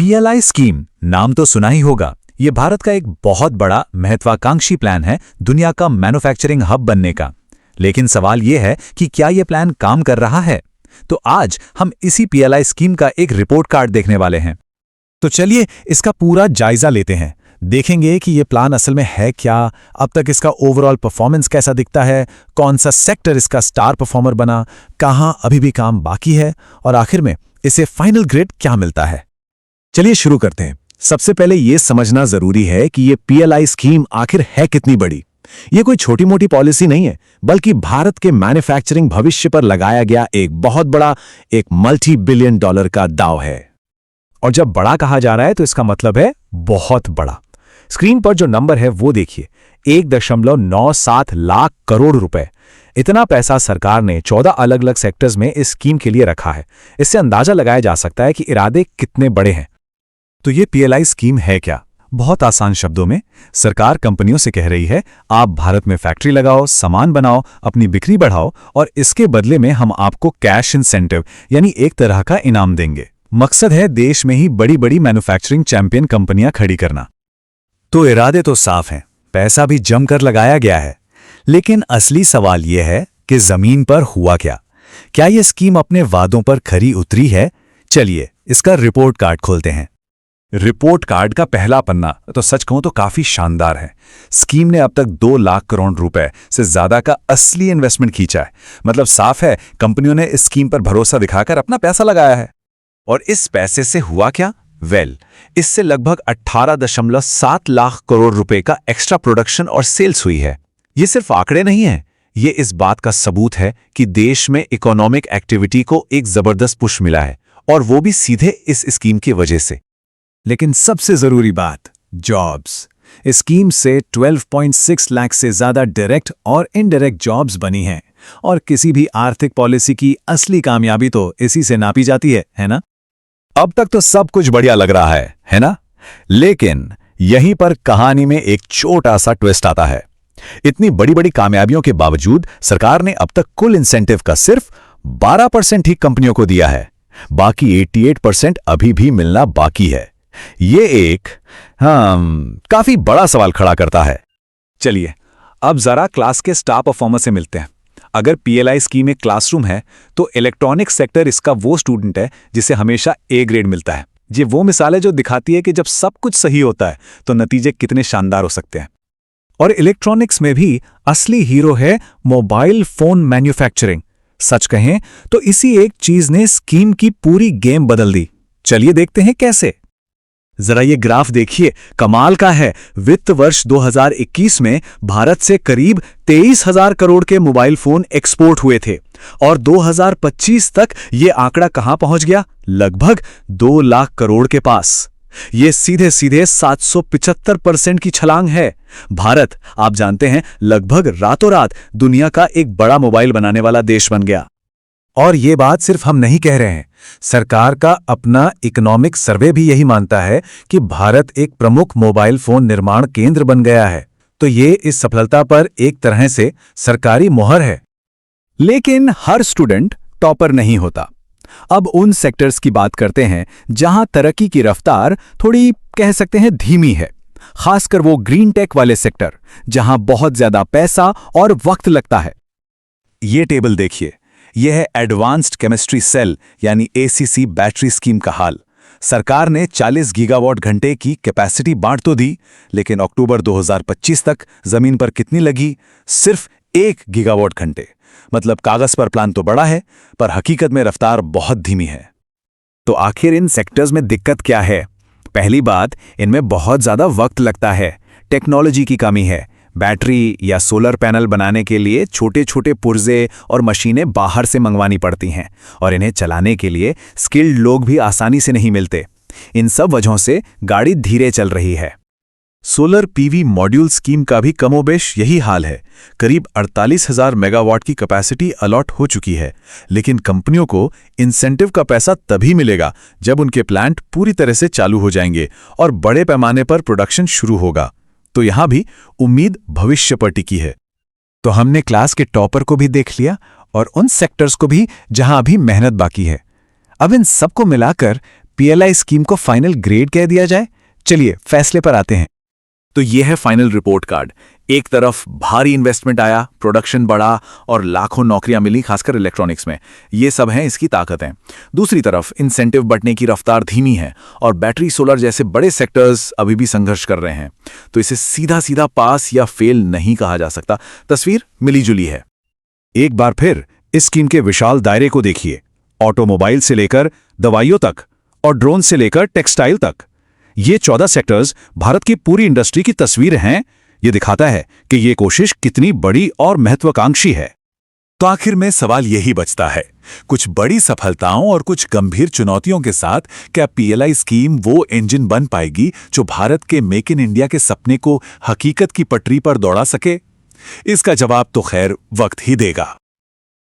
PLI scheme नाम तो सुना ही होगा। ये भारत का एक बहुत बड़ा महत्वाकांक्षी प्लान है दुनिया का मैन्युफैक्चरिंग हब बनने का। लेकिन सवाल ये है कि क्या ये प्लान काम कर रहा है? तो आज हम इसी पीएलआई स्कीम का एक रिपोर्ट कार्ड देखने वाले हैं। तो चलिए इसका पूरा जायजा लेते हैं। देखेंगे कि ये प्लान असल में है क्या, अब तक इसका ओवरऑल परफॉर्मेंस कैसा दिखता है, कौन सा सेक्टर इसका स्टार परफॉर्मर बना, कहां अभी भी काम बाकी है और आखिर में इसे फाइनल ग्रेड क्या मिलता है। चलिए शुरू करते हैं। सबसे पहले ये समझना जरूरी है कि ये पीएलआई स्कीम आखिर है कितनी बड़ी। ये कोई छोटी मोटी पॉलिसी नहीं है, बल्कि भारत के मैन्युफैक्चरिंग भविष्य पर लगाया गया एक बहुत बड़ा, एक मल्टी बिलियन डॉलर का दांव है। और जब बड़ा कहा जा रहा है तो इसका मतलब है बहुत बड़ा। स्क्रीन पर जो नंबर है वो देखिए, 1.97 लाख करोड़ रुपए। इतना पैसा सरकार ने 14 अलग अलग सेक्टर्स में इस स्कीम के लिए रखा है। इससे अंदाजा लगाया जा सकता है कि इरादे कितने बड़े हैं। तो ये पीएलआई स्कीम है क्या? बहुत आसान शब्दों में सरकार कंपनियों से कह रही है, आप भारत में फैक्ट्री लगाओ, सामान बनाओ, अपनी बिक्री बढ़ाओ और इसके बदले में हम आपको कैश इंसेंटिव यानी एक तरह का इनाम देंगे। मकसद है देश में ही बड़ी बड़ी मैन्युफैक्चरिंग चैंपियन कंपनियां खड़ी करना। तो इरादे तो साफ हैं, पैसा भी जमकर लगाया गया है। लेकिन असली सवाल यह है कि जमीन पर हुआ क्या? क्या यह स्कीम अपने वादों पर खरी उतरी है? चलिए इसका रिपोर्ट कार्ड खोलते हैं। रिपोर्ट कार्ड का पहला पन्ना तो सच कहूं तो काफी शानदार है। स्कीम ने अब तक 2 लाख करोड़ रुपए से ज्यादा का असली इन्वेस्टमेंट खींचा है। मतलब साफ है कंपनियों ने इस स्कीम पर भरोसा दिखाकर अपना पैसा लगाया है। और इस पैसे से हुआ क्या? इससे लगभग 18.7 लाख करोड़ रुपए का एक्स्ट्रा प्रोडक्शन और सेल्स हुई है। ये सिर्फ आंकड़े नहीं है, ये इस बात का सबूत है कि देश में इकोनॉमिक एक्टिविटी को एक जबरदस्त पुश मिला है, और वो भी सीधे इस स्कीम की वजह से। लेकिन सबसे जरूरी बात, जॉब्स। इस स्कीम से 12.6 लाख से ज्यादा डायरेक्ट और इनडायरेक्ट जॉब्स बनी हैं। और किसी भी आर्थिक पॉलिसी की असली कामयाबी तो इसी से नापी जाती है ना? अब तक तो सब कुछ बढ़िया लग रहा है ना? लेकिन यहीं पर कहानी में एक छोटा सा ट्विस्ट आता है। इतनी बड़ी बड़ी कामयाबियों के बावजूद सरकार ने अब तक कुल इंसेंटिव का सिर्फ 12% ही कंपनियों को दिया है। बाकी 88% अभी भी मिलना बाकी है। ये एक काफी बड़ा सवाल खड़ा करता है। चलिए अब जरा क्लास के स्टार परफॉर्मर से मिलते हैं। अगर पीएलआई स्कीम एक क्लासरूम है तो इलेक्ट्रॉनिक्स सेक्टर इसका वो स्टूडेंट है जिसे हमेशा ए ग्रेड मिलता है। ये वो मिसाल है जो दिखाती है कि जब सब कुछ सही होता है तो नतीजे कितने शानदार हो सकते हैं। और इलेक्ट्रॉनिक्स में भी असली हीरो है मोबाइल फोन मैन्युफैक्चरिंग। सच कहें तो इसी एक चीज ने स्कीम की पूरी गेम बदल दी। चलिए देखते हैं कैसे। जरा ये ग्राफ देखिए, कमाल का है। वित्त वर्ष 2021 में भारत से करीब 23,000 करोड़ के मोबाइल फोन एक्सपोर्ट हुए थे और 2025 तक ये आंकड़ा कहां पहुंच गया? लगभग 2 लाख करोड़ के पास। ये सीधे सीधे 775% की छलांग है। भारत, आप जानते हैं, लगभग रातों रात दुनिया का एक बड़ा मोबाइल बनाने वाला देश बन गया। और ये बात सिर्फ हम नहीं कह रहे हैं, सरकार का अपना इकोनॉमिक सर्वे भी यही मानता है कि भारत एक प्रमुख मोबाइल फोन निर्माण केंद्र बन गया है। तो ये इस सफलता पर एक तरह से सरकारी मोहर है। लेकिन हर स्टूडेंट टॉपर नहीं होता। अब उन सेक्टर्स की बात करते हैं जहां तरक्की की रफ्तार थोड़ी कह सकते हैं धीमी है। खासकर वो ग्रीन टेक वाले सेक्टर जहां बहुत ज्यादा पैसा और वक्त लगता है। ये टेबल देखिए, यह है एडवांस्ड केमिस्ट्री सेल यानी एसीसी बैटरी स्कीम का हाल। सरकार ने 40 गीगावाट घंटे की कैपेसिटी बांट तो दी, लेकिन अक्टूबर 2025 तक जमीन पर कितनी लगी? सिर्फ 1 गीगावाट घंटे। मतलब कागज पर प्लान तो बड़ा है, पर हकीकत में रफ्तार बहुत धीमी है। तो आखिर इन सेक्टर्स में दिक्कत क्या है? पहली बात, इनमें बहुत ज्यादा वक्त लगता है। टेक्नोलॉजी की कमी है। बैटरी या सोलर पैनल बनाने के लिए छोटे छोटे पुर्जे और मशीनें बाहर से मंगवानी पड़ती हैं, और इन्हें चलाने के लिए स्किल्ड लोग भी आसानी से नहीं मिलते। इन सब वजहों से गाड़ी धीरे चल रही है। सोलर पीवी मॉड्यूल स्कीम का भी कमोबेश यही हाल है। करीब 48,000 मेगावाट की कैपेसिटी अलॉट हो चुकी है, लेकिन कंपनियों को इंसेंटिव का पैसा तभी मिलेगा जब उनके प्लांट पूरी तरह से चालू हो जाएंगे और बड़े पैमाने पर प्रोडक्शन शुरू होगा। तो यहां भी उम्मीद भविष्य पर टिकी है। तो हमने क्लास के टॉपर को भी देख लिया और उन सेक्टर्स को भी जहां अभी मेहनत बाकी है। अब इन सबको मिलाकर पीएलआई स्कीम को फाइनल ग्रेड कह दिया जाए? चलिए फैसले पर आते हैं। तो ये है फाइनल रिपोर्ट कार्ड। एक तरफ भारी इन्वेस्टमेंट आया, प्रोडक्शन बढ़ा और लाखों नौकरियां मिली, खासकर इलेक्ट्रॉनिक्स में। ये सब हैं इसकी ताकतें। दूसरी तरफ इंसेंटिव बढ़ने की रफ्तार धीमी है और बैटरी सोलर जैसे बड़े सेक्टर्स अभी भी संघर्ष कर रहे हैं। तो इसे सीधा सीधा पास या फेल नहीं कहा जा सकता। तस्वीर मिलीजुली है। एक बार फिर इस स्कीम के विशाल दायरे को देखिए। ऑटोमोबाइल से लेकर दवाइयों तक और ड्रोन से लेकर टेक्सटाइल तक, ये 14 सेक्टर्स भारत की पूरी इंडस्ट्री की तस्वीर हैं। ये दिखाता है कि ये कोशिश कितनी बड़ी और महत्वाकांक्षी है। तो आखिर में सवाल यही बचता है, कुछ बड़ी सफलताओं और कुछ गंभीर चुनौतियों के साथ क्या पीएलआई स्कीम वो इंजन बन पाएगी जो भारत के मेक इन इंडिया के सपने को हकीकत की पटरी पर दौड़ा सके? इसका जवाब तो खैर वक्त ही देगा।